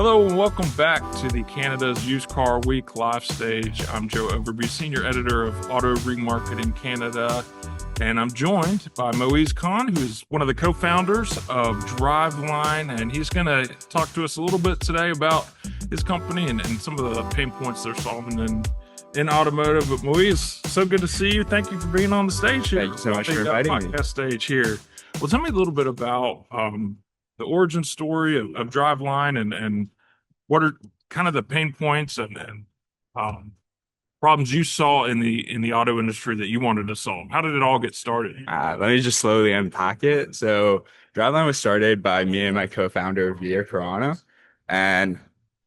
Hello and welcome back to the Canada's Used Car Week live stage. I'm Joe Overby, Senior Editor of Auto Remarketing Canada, and I'm joined by Moiz Khan, who's one of the co-founders of Driveline, and he's going to talk to us a little bit today about his company and some of the pain points they're solving in automotive. But Moiz, so good to see you. Thank you for being on the stage here. Thank you so much for inviting me. Podcast stage here. Well, tell me a little bit about the origin story of Driveline and what are kind of the pain points and problems you saw in the auto industry that you wanted to solve. How did it all get started? Let me just slowly unpack it. So, Driveline was started by me and my co-founder, Via Carano, and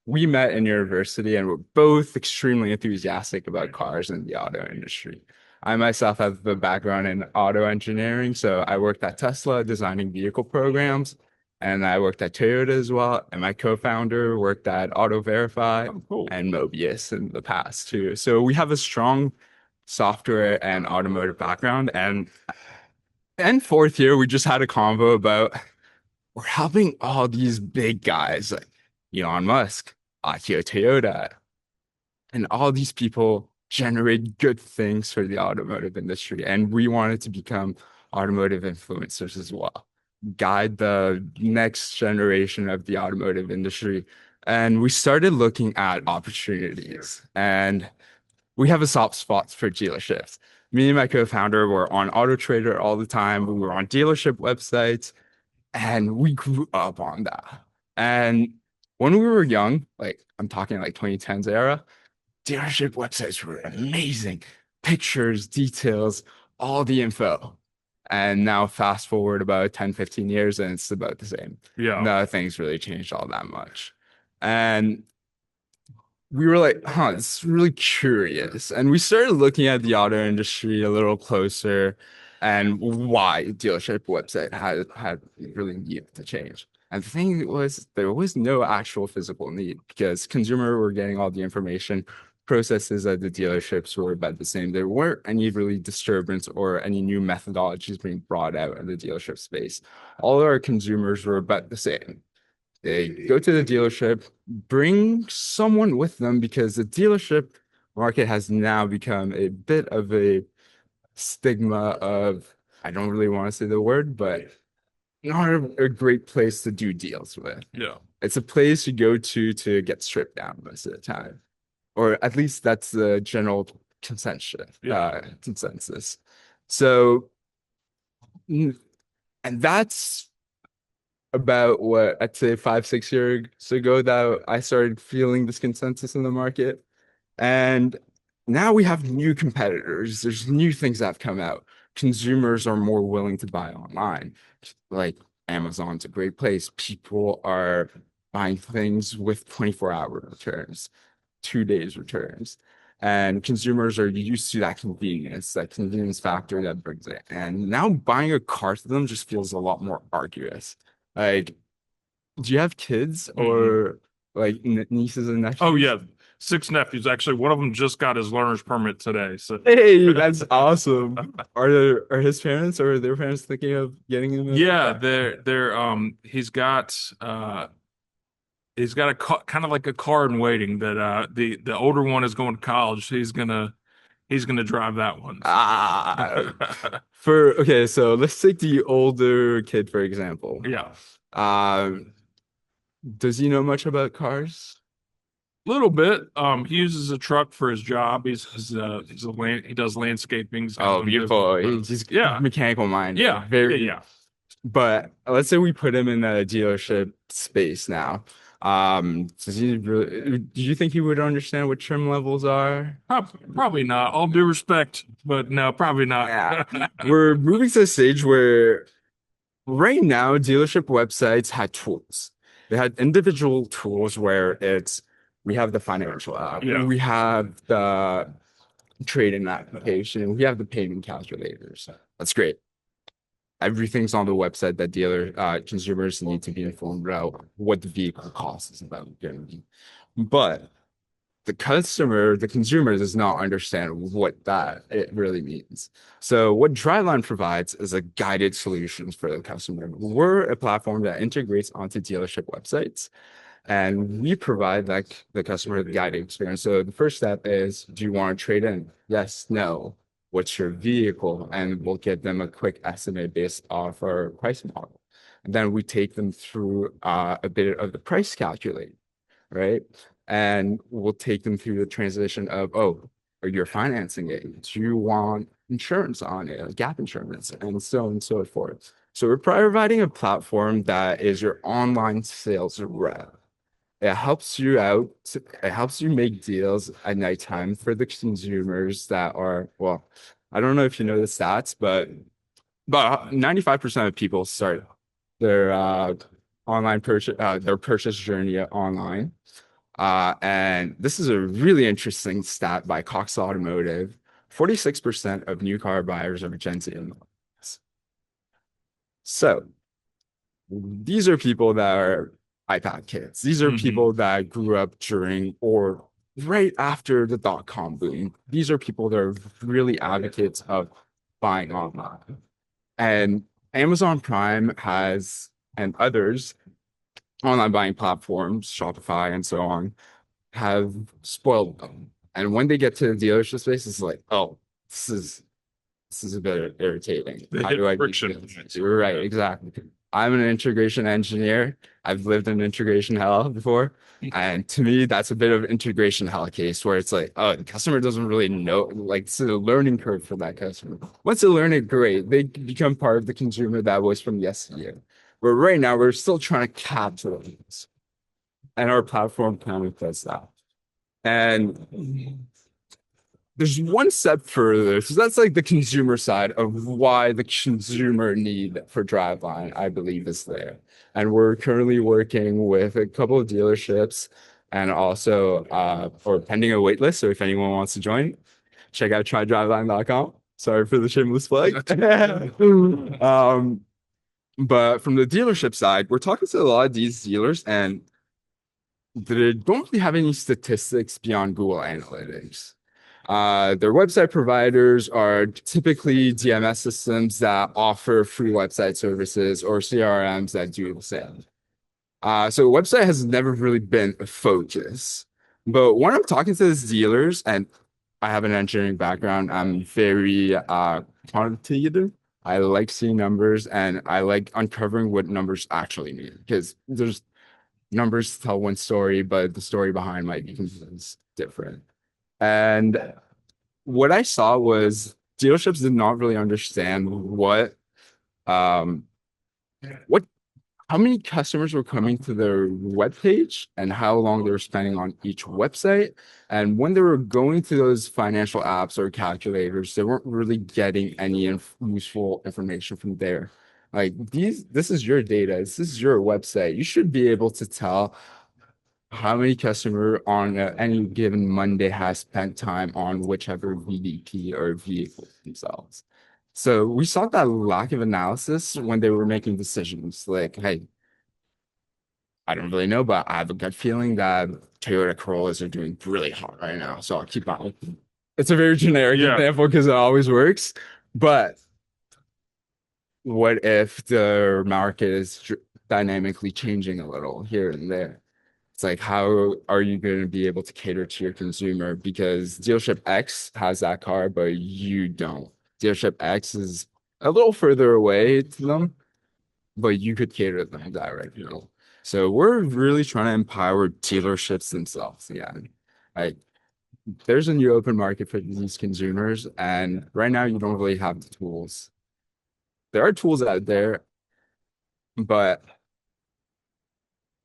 we met in university and we're both extremely enthusiastic about cars in the auto industry. I myself have a background in auto engineering, so I worked at Tesla designing vehicle programs, and I worked at Toyota as well. And my co-founder worked at Auto Verify and Mobius in the past too. So we have a strong software and automotive background. And fourth year, we just had a convo about we're helping all these big guys like Elon Musk, Akio Toyota, and all these people generate good things for the automotive industry. And we wanted to become automotive influencers as well, guide the next generation of the automotive industry. And we started looking at opportunities. And we have a soft spot for dealerships. Me and my co-founder were on Auto Trader all the time. We were on dealership websites, and we grew up on that. And when we were young, like I'm talking like 2010s era, dealership websites were amazing. Pictures, details, all the info. And now fast forward about 10, 15 years and it's about the same. Yeah. Nothing's really changed all that much. And we were like, it's really curious. And we started looking at the auto industry a little closer and why dealership website had really needed to change. And the thing was, there was no actual physical need because consumer were getting all the information. Processes at the dealerships were about the same. There weren't any really disturbance or any new methodologies being brought out in the dealership space. All our consumers were about the same. They go to the dealership, bring someone with them because the dealership market has now become a bit of a stigma of, I don't really want to say the word, but not a great place to do deals with. Yeah. It's a place you go to get stripped down most of the time. Or at least that's the general consensus. So, and that's about what I'd say 5-6 years ago that I started feeling this consensus in the market. And now we have new competitors. There's new things that have come out. Consumers are more willing to buy online. Like Amazon's a great place. People are buying things with 24-hour returns. 2 days returns, and consumers are used to that convenience factor that brings it. And now buying a car to them just feels a lot more arduous. Like, do you have kids or like nieces and nephews? Oh yeah, 6 nephews. Actually, one of them just got his learner's permit today. So hey, that's awesome. Are his parents or their parents thinking of getting him? Yeah, they're he's got a kind of like a car in waiting that the older one is going to college. So he's gonna drive that one. Okay, so let's take the older kid for example. Yeah. Does he know much about cars? Little bit. He uses a truck for his job. He does landscaping. Oh, beautiful. He's mechanical mind. Yeah. Very. Yeah. But let's say we put him in a dealership space now. Do you think he would understand what trim levels are? Probably not. All due respect, but no, probably not. Yeah. We're moving to a stage where right now dealership websites had tools. They had individual tools where we have the financial app, we have the trade-in application, we have the payment calculators. That's great. Everything's on the website that consumers need to be informed about what the vehicle cost is about. But the consumer does not understand what it really means. So what Driveline provides is a guided solution for the customer. We're a platform that integrates onto dealership websites And we provide like the customer the guided experience. So the first step is, do you want to trade in? Yes, no. What's your vehicle? And we'll get them a quick estimate based off our price model. And then we take them through a bit of the price calculator, right? And we'll take them through the transition of, oh, are you financing it? Do you want insurance on it, like gap insurance, and so on and so forth. So we're providing a platform that is your online sales rep. It helps you out. It helps you make deals at nighttime for the consumers that are, well, I don't know if you know the stats, but 95% of people start their online purchase their purchase journey online. And this is a really interesting stat by Cox Automotive. 46% of new car buyers are Gen Z. So these are people that are iPad kids. These are Hmm. people that grew up during or right after the dot-com boom. These are people that are really advocates of buying online. And Amazon Prime has, and others, online buying platforms, Shopify and so on, have spoiled them. And when they get to the dealership space, it's like, oh, this is this is a bit irritating. The How hit do I do friction this? points, Right, right? exactly. I'm an integration engineer. I've lived in integration hell before. And to me, that's a bit of integration hell case where it's like, oh, the customer doesn't really know, like it's a learning curve for that customer. Once they learn it, great. They become part of the consumer that was from yesteryear. But right now, we're still trying to capture this. And our platform kind of does that. And there's one step further. So that's like the consumer side of why the consumer need for Driveline, I believe, is there. And we're currently working with a couple of dealerships and also or pending a wait list. So if anyone wants to join, check out trydriveline.com. Sorry for the shameless plug. um, but from the dealership side, we're talking to a lot of these dealers and they don't really have any statistics beyond Google Analytics. Their website providers are typically DMS systems that offer free website services or CRMs that do the same. So website has never really been a focus. But when I'm talking to these dealers, and I have an engineering background, I'm very quantitative. I like seeing numbers and I like uncovering what numbers actually mean because there's numbers tell one story, but the story behind might be different. And what I saw was dealerships did not really understand um what how many customers were coming to their web page and how long they were spending on each website. And when they were going to those financial apps or calculators, they weren't really getting any useful information from there. Like this is your data, this is your website. You should be able to tell how many customer on any given Monday has spent time on whichever VDP or vehicle themselves. So we saw that lack of analysis when they were making decisions. Like, hey, I don't really know, but I have a gut feeling that Toyota Corollas are doing really hot right now. So I'll keep on. It's a very generic Yeah. example because it always works. But what if the market is dynamically changing a little here and there? It's like, how are you going to be able to cater to your consumer? Because dealership X has that car, but you don't. Dealership X is a little further away to them, but you could cater to them directly. So we're really trying to empower dealerships themselves. Yeah. Like there's a new open market for these consumers, and right now you don't really have the tools. There are tools out there, but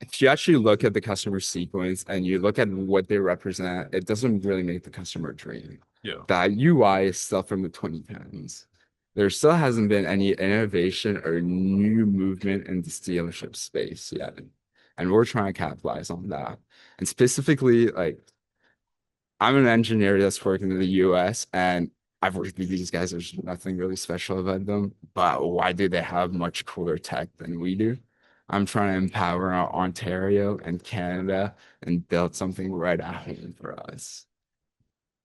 if you actually look at the customer sequence and you look at what they represent, it doesn't really make the customer dream. Yeah. That UI is still from the 2010s. There still hasn't been any innovation or new movement in this dealership space yet. And we're trying to capitalize on that. And specifically, like I'm an engineer that's working in the US and I've worked with these guys. There's nothing really special about them, but why do they have much cooler tech than we do? I'm trying to empower Ontario and Canada and build something right at home for us.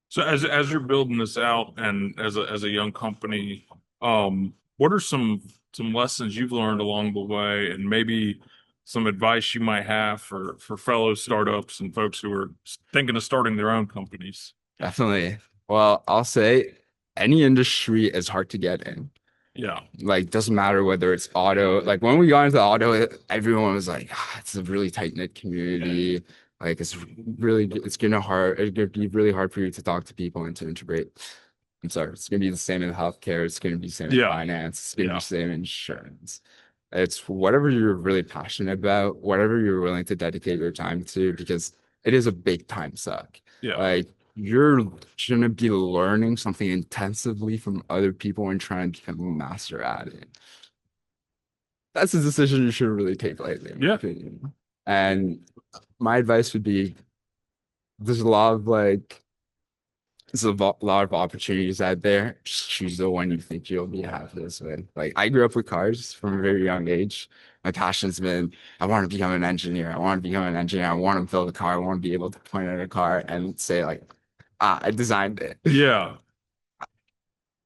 So as you're building this out and as a young company, what are some lessons you've learned along the way and maybe some advice you might have for fellow startups and folks who are thinking of starting their own companies. Definitely. Well, I'll say any industry is hard to get in. Yeah. Like, doesn't matter whether it's auto. Like when we got into auto, everyone was like, it's a really tight-knit community. Like it's gonna be really hard for you to talk to people and to integrate. I'm sorry, it's gonna be the same in healthcare, it's gonna be the same in Yeah. finance, it's gonna be Yeah. the same in insurance. It's whatever you're really passionate about, whatever you're willing to dedicate your time to, because it is a big time suck. Yeah. Like you're gonna be learning something intensively from other people and trying to become a master at it. That's a decision you should really take lightly, in my Yeah. opinion. And my advice would be there's a lot of lot of opportunities out there. Just choose the one you think you'll be happiest with. Like I grew up with cars from a very young age. My passion's been I want to become an engineer. I want to become an engineer. I want to build a car. I want to be able to point at a car and say like, I designed it. Yeah.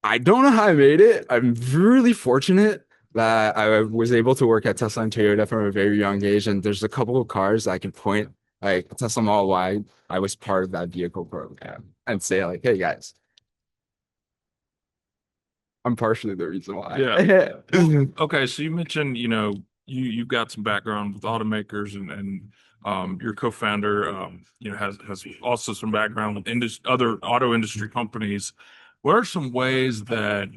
I don't know how I made it. I'm really fortunate that I was able to work at Tesla and Toyota from a very young age. And there's a couple of cars I can point, like Tesla Model Y. I was part of that vehicle program and say like, hey guys, I'm partially the reason why. Yeah. Okay, so you mentioned, you've got some background with automakers and your co-founder has also some background with other auto industry companies. What are some ways that,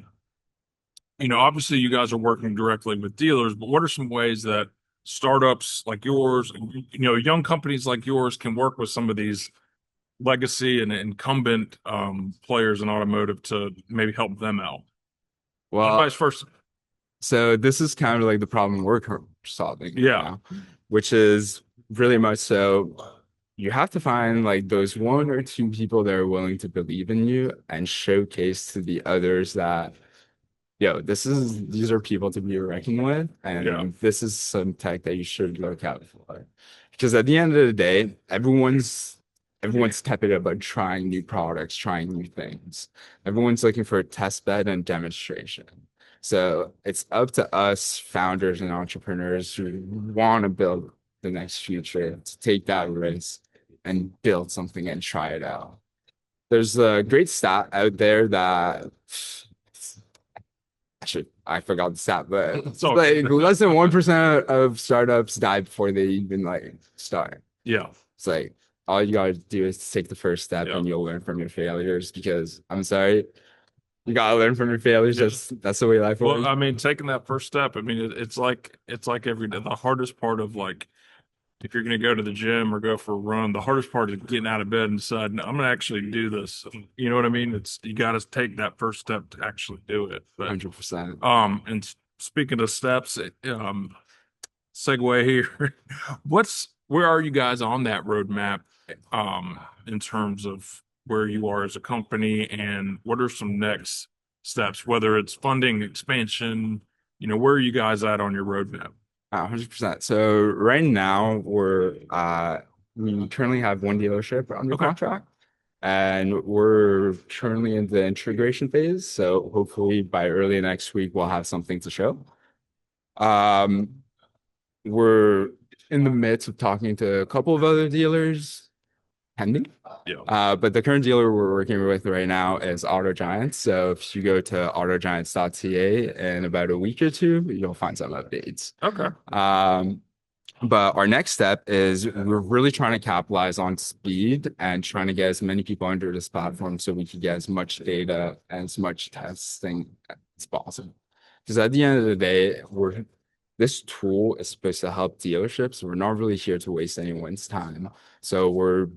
obviously you guys are working directly with dealers, but what are some ways that startups like yours, young companies like yours can work with some of these legacy and incumbent players in automotive to maybe help them out? And Well, vice versa. so this is kind of like the problem we're solving right Yeah. now, which is really much so you have to find like those one or two people that are willing to believe in you and showcase to the others that these are people to be reckoned with, and Yeah. this is some tech that you should look out for. Because at the end of the day, everyone's tepid about trying new products, trying new things. Everyone's looking for a test bed and demonstration. So it's up to us founders and entrepreneurs who want to build the next future to take that risk and build something and try it out. There's a great stat out there that actually I forgot the stat, but it's like less than 1% of startups die before they even like start. Yeah. It's like all you gotta do is take the first step Yeah. and you'll learn from your failures, because I'm sorry, you gotta learn from your failures. Yeah. That's the way life works. Well, I mean, taking that first step, I mean, it's like every day. The hardest part of like, if you're going to go to the gym or go for a run, the hardest part is getting out of bed and deciding, I'm going to actually do this. You know what I mean? You got to take that first step to actually do it. But, 100%. and speaking of steps, segue here, where are you guys on that roadmap, in terms of where you are as a company, and what are some next steps, whether it's funding, expansion, where are you guys at on your roadmap? 100%. So right now we currently have one dealership under Okay. contract, and we're currently in the integration phase. So hopefully by early next week we'll have something to show. We're in the midst of talking to a couple of other dealers pending. Yeah. But the current dealer we're working with right now is Auto Giants. So if you go to autogiants.ca in about a week or two, you'll find some updates. Okay. But our next step is we're really trying to capitalize on speed and trying to get as many people under this platform so we can get as much data and as much testing as possible. Because at the end of the day, this tool is supposed to help dealerships. We're not really here to waste anyone's time. So we're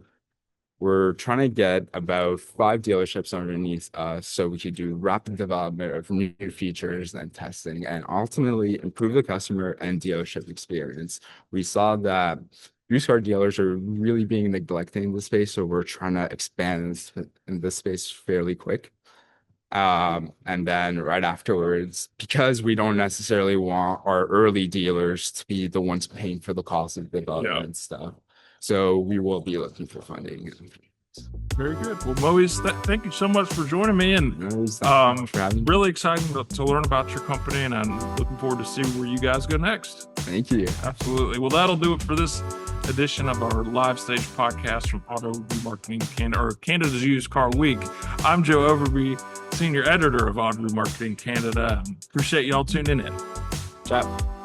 trying to get about 5 dealerships underneath us so we could do rapid development of new features and testing and ultimately improve the customer and dealership experience. We saw that used car dealers are really being neglected in the space, so we're trying to expand in this space fairly quick. And then right afterwards, because we don't necessarily want our early dealers to be the ones paying for the cost of development and stuff. So we will be looking for funding. Very good. Well, Moiz, thank you so much for joining me, and for having me. really exciting to learn about your company, and I'm looking forward to see where you guys go next. Thank you. Absolutely. Well, that'll do it for this edition of our live stage podcast from Auto Remarketing Canada, or Canada's Used Car Week. I'm Joe Overby, Senior Editor of Auto Remarketing Canada. Appreciate y'all tuning in. Ciao.